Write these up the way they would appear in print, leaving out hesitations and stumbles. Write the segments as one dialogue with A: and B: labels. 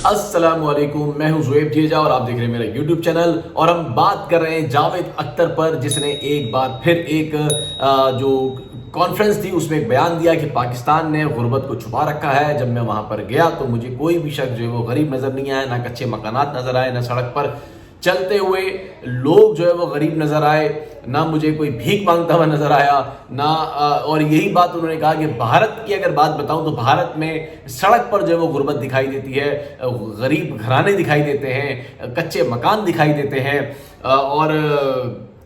A: السلام علیکم، میں ہوں زویب جیجا اور آپ دیکھ رہے ہیں میرا یوٹیوب چینل، اور ہم بات کر رہے ہیں جاوید اختر پر، جس نے ایک بار پھر ایک جو کانفرنس تھی اس میں ایک بیان دیا کہ پاکستان نے غربت کو چھپا رکھا ہے۔ جب میں وہاں پر گیا تو مجھے کوئی بھی شخص جو ہے وہ غریب نظر نہیں آیا، نہ کچے مکانات نظر آئے، نہ سڑک پر چلتے ہوئے لوگ جو ہے وہ غریب نظر آئے، نہ مجھے کوئی بھیک مانگتا ہوا نظر آیا، نہ اور یہی بات انہوں نے کہا کہ بھارت کی اگر بات بتاؤں تو بھارت میں سڑک پر جو ہے وہ غربت دکھائی دیتی ہے، غریب گھرانے دکھائی دیتے ہیں، کچے مکان دکھائی دیتے ہیں، اور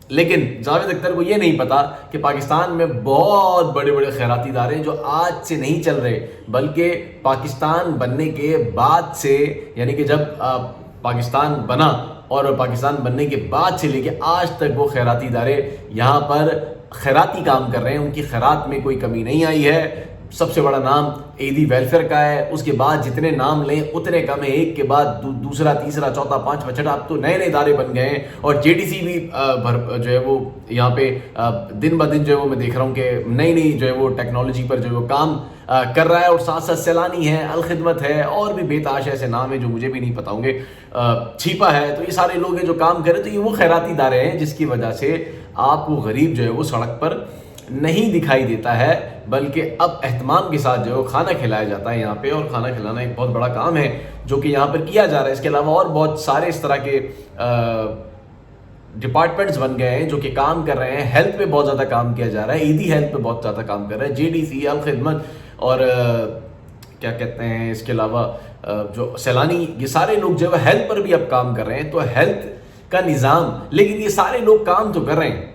A: لیکن جاوید اختر کو یہ نہیں پتا کہ پاکستان میں بہت بڑے بڑے خیراتی ادارے ہیں جو آج سے نہیں چل رہے، بلکہ پاکستان بننے کے بعد سے، یعنی کہ جب پاکستان بنا اور پاکستان بننے کے بعد سے لے کے آج تک وہ خیراتی ادارے یہاں پر خیراتی کام کر رہے ہیں، ان کی خیرات میں کوئی کمی نہیں آئی ہے۔ سب سے بڑا نام ایدی ویلفیئر کا ہے، اس کے بعد جتنے نام لیں اتنے کم ہیں، ایک کے بعد دوسرا تیسرا چوتھا پانچواں چھٹا، اب تو نئے نئے ادارے بن گئے ہیں، اور جے ڈی سی بھی جو ہے وہ یہاں پہ دن بدن جو ہے وہ میں دیکھ رہا ہوں کہ نئی نئی جو ہے وہ ٹیکنالوجی پر جو ہے وہ کام کر رہا ہے، اور ساتھ ساتھ سیلانی ہے، الخدمت ہے، اور بھی بے تاش ایسے نام ہیں جو مجھے بھی نہیں پتا ہوں گے، چھیپا ہے، تو یہ سارے لوگ ہیں جو کام کریں، تو یہ وہ خیراتی ادارے ہیں جس کی وجہ سے آپ کو غریب جو ہے وہ سڑک پر نہیں دکھائی دیتا ہے، بلکہ اب اہتمام کے ساتھ جو ہے کھانا کھلایا جاتا ہے یہاں پہ، اور کھانا کھلانا ایک بہت بڑا کام ہے جو کہ یہاں پر کیا جا رہا ہے۔ اس کے علاوہ اور بہت سارے اس طرح کے ڈپارٹمنٹس بن گئے ہیں جو کہ کام کر رہے ہیں، ہیلتھ پہ بہت زیادہ کام کیا جا رہا ہے، ایدی ہیلتھ پہ بہت زیادہ کام کر رہا ہے، جے ڈی سی، الخدمت، اور کیا کہتے ہیں اس کے علاوہ جو سیلانی، یہ سارے لوگ جو ہے ہیلتھ پر بھی اب کام کر رہے ہیں، تو ہیلتھ کا نظام، لیکن یہ سارے لوگ کام تو کر رہے ہیں۔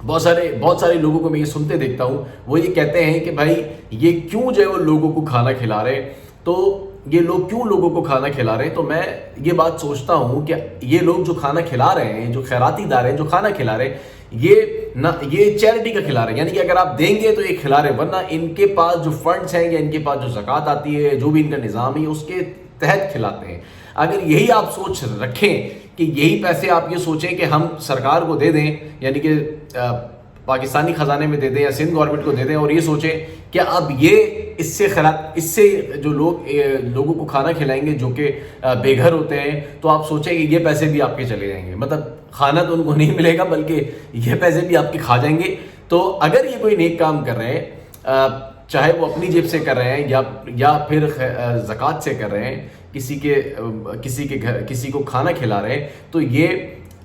A: بہت سارے لوگوں کو میں یہ سنتے دیکھتا ہوں، وہ یہ کہتے ہیں کہ بھائی یہ کیوں جو ہے وہ لوگوں کو کھانا کھلا رہے، تو یہ لوگ کیوں لوگوں کو کھانا کھلا رہے ہیں؟ تو میں یہ بات سوچتا ہوں کہ یہ لوگ جو کھانا کھلا رہے ہیں، جو خیراتی ادارے ہیں جو کھانا کھلا رہے ہیں، یہ چیریٹی کا کھلا رہے ہیں، یعنی کہ اگر آپ دیں گے تو یہ کھلا رہے ہیں، ورنہ ان کے پاس جو فنڈز ہیں یا ان کے پاس جو زکوٰۃ آتی ہے، جو بھی ان کا نظام ہے اس کے تحت کھلاتے ہیں۔ اگر یہی آپ سوچ رکھیں کہ یہی پیسے آپ یہ سوچیں کہ ہم سرکار کو دے دیں، یعنی کہ پاکستانی خزانے میں دے دیں یا سندھ گورنمنٹ کو دے دیں، اور یہ سوچیں کہ اب یہ اس سے جو لوگوں کو کھانا کھلائیں گے جو کہ بے گھر ہوتے ہیں، تو آپ سوچیں کہ یہ پیسے بھی آپ کے چلے جائیں گے، مطلب کھانا تو ان کو نہیں ملے گا بلکہ یہ پیسے بھی آپ کے کھا جائیں گے۔ تو اگر یہ کوئی نیک کام کر رہے ہیں، چاہے وہ اپنی جیب سے کر رہے ہیں یا پھر زکوٰۃ سے کر رہے ہیں، کسی کو کھانا کھلا رہے ہیں، تو یہ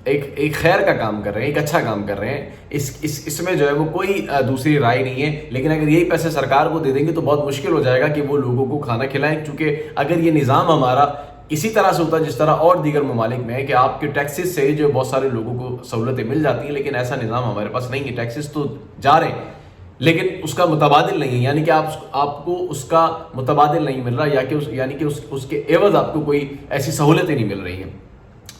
A: ایک خیر کا کام کر رہے ہیں، ایک اچھا کام کر رہے ہیں، اس میں جو ہے وہ کوئی دوسری رائے نہیں ہے۔ لیکن اگر یہی پیسے سرکار کو دے دیں گے تو بہت مشکل ہو جائے گا کہ وہ لوگوں کو کھانا کھلائیں، کیونکہ اگر یہ نظام ہمارا اسی طرح سے ہوتا جس طرح اور دیگر ممالک میں ہے کہ آپ کے ٹیکسز سے جو بہت سارے لوگوں کو سہولتیں مل جاتی ہیں، لیکن ایسا نظام ہمارے پاس نہیں ہے، ٹیکسز تو جا رہے ہیں لیکن اس کا متبادل نہیں ہے، یعنی کہ آپ کو اس کا متبادل نہیں مل رہا، یعنی کہ اس کے عوض آپ کو کوئی ایسی سہولتیں نہیں مل رہی ہیں۔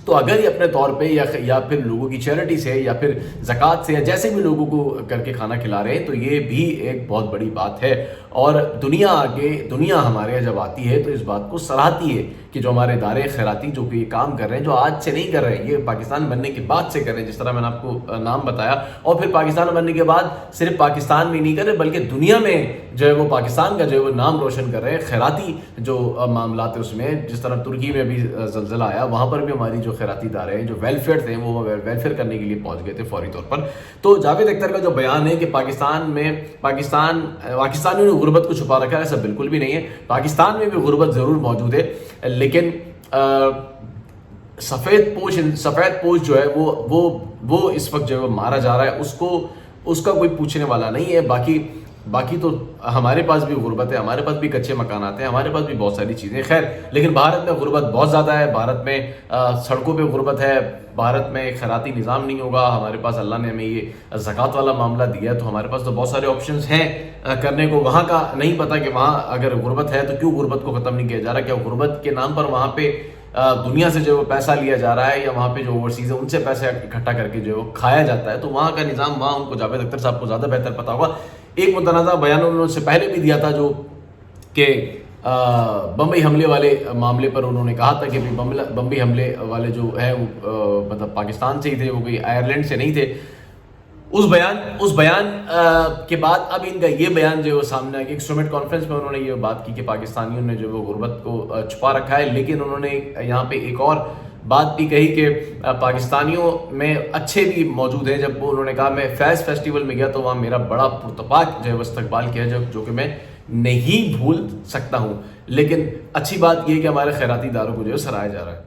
A: تو اگر یہ اپنے طور پہ یا پھر لوگوں کی چیریٹی سے یا پھر زکوٰۃ سے یا جیسے بھی لوگوں کو کر کے کھانا کھلا رہے ہیں، تو یہ بھی ایک بہت بڑی بات ہے، اور دنیا ہمارے جب آتی ہے تو اس بات کو سراہتی ہے کہ جو ہمارے ادارے خیراتی جو کہ یہ کام کر رہے ہیں، جو آج سے نہیں کر رہے ہیں، یہ پاکستان بننے کے بعد سے کر رہے ہیں، جس طرح میں نے آپ کو نام بتایا، اور پھر پاکستان بننے کے بعد صرف پاکستان میں نہیں کر رہے بلکہ دنیا میں جو ہے وہ پاکستان کا جو ہے وہ نام روشن کر رہے ہیں خیراتی جو معاملات ہیں اس میں۔ جس طرح ترکی میں بھی زلزلہ آیا، وہاں پر بھی ہماری جو خیراتی ادارے ہیں جو ویلفیئر تھے وہ ویلفیئر کرنے کے لیے پہنچ گئے تھے فوری طور پر۔ تو جاوید اختر کا جو بیان ہے کہ پاکستانیوں نے غربت کو چھپا رکھا ہے، ایسا بالکل بھی نہیں ہے، پاکستان میں بھی غربت ضرور موجود ہے، لیکن سفید پوش جو ہے وہ اس وقت جو ہے وہ مارا جا رہا ہے، اس کا کوئی پوچھنے والا نہیں ہے۔ باقی تو ہمارے پاس بھی غربت ہے، ہمارے پاس بھی کچے مکانات ہیں، ہمارے پاس بھی بہت ساری چیزیں، خیر لیکن بھارت میں غربت بہت زیادہ ہے، بھارت میں سڑکوں پہ غربت ہے، بھارت میں ایک خیراتی نظام نہیں ہوگا، ہمارے پاس اللہ نے ہمیں یہ زکوٰۃ والا معاملہ دیا ہے، تو ہمارے پاس تو بہت سارے آپشنز ہیں کرنے کو۔ وہاں کا نہیں پتا کہ وہاں اگر غربت ہے تو کیوں غربت کو ختم نہیں کیا جا رہا، کیا غربت کے نام پر وہاں پہ دنیا سے جو وہ پیسہ لیا جا رہا ہے، یا وہاں پہ جو اوورسیز ہے ان سے پیسے اکٹھا کر کے جو وہ کھایا جاتا ہے، تو وہاں کا نظام وہاں ان کو جاوید اختر صاحب کو زیادہ بہتر پتا ہوگا۔ ایک متنازع بیان انہوں نے سے پہلے بھی دیا تھا جو کہ بمبئی حملے والے معاملے پر انہوں نے کہا تھا کہ بمبئی حملے والے جو ہیں مطلب پاکستان سے ہی تھے، وہ کوئی آئرلینڈ سے نہیں تھے، اس بیان کے بعد اب ان کا یہ بیان جو ہے وہ سامنے آیا کہ ایک سمٹ کانفرنس میں انہوں نے یہ بات کی کہ پاکستانیوں نے جو وہ غربت کو چھپا رکھا ہے، لیکن انہوں نے یہاں پہ ایک اور بات بھی کہی کہ پاکستانیوں میں اچھے بھی موجود ہیں. جب وہ انہوں نے کہا میں فیض فیسٹیول میں گیا تو وہاں میرا بڑا پرتپاک جو ہے وہ استقبال کیا جو کہ میں نہیں بھول سکتا ہوں. لیکن اچھی بات یہ ہے کہ ہمارے خیراتی اداروں کو جو ہے سراہا جا رہا ہے.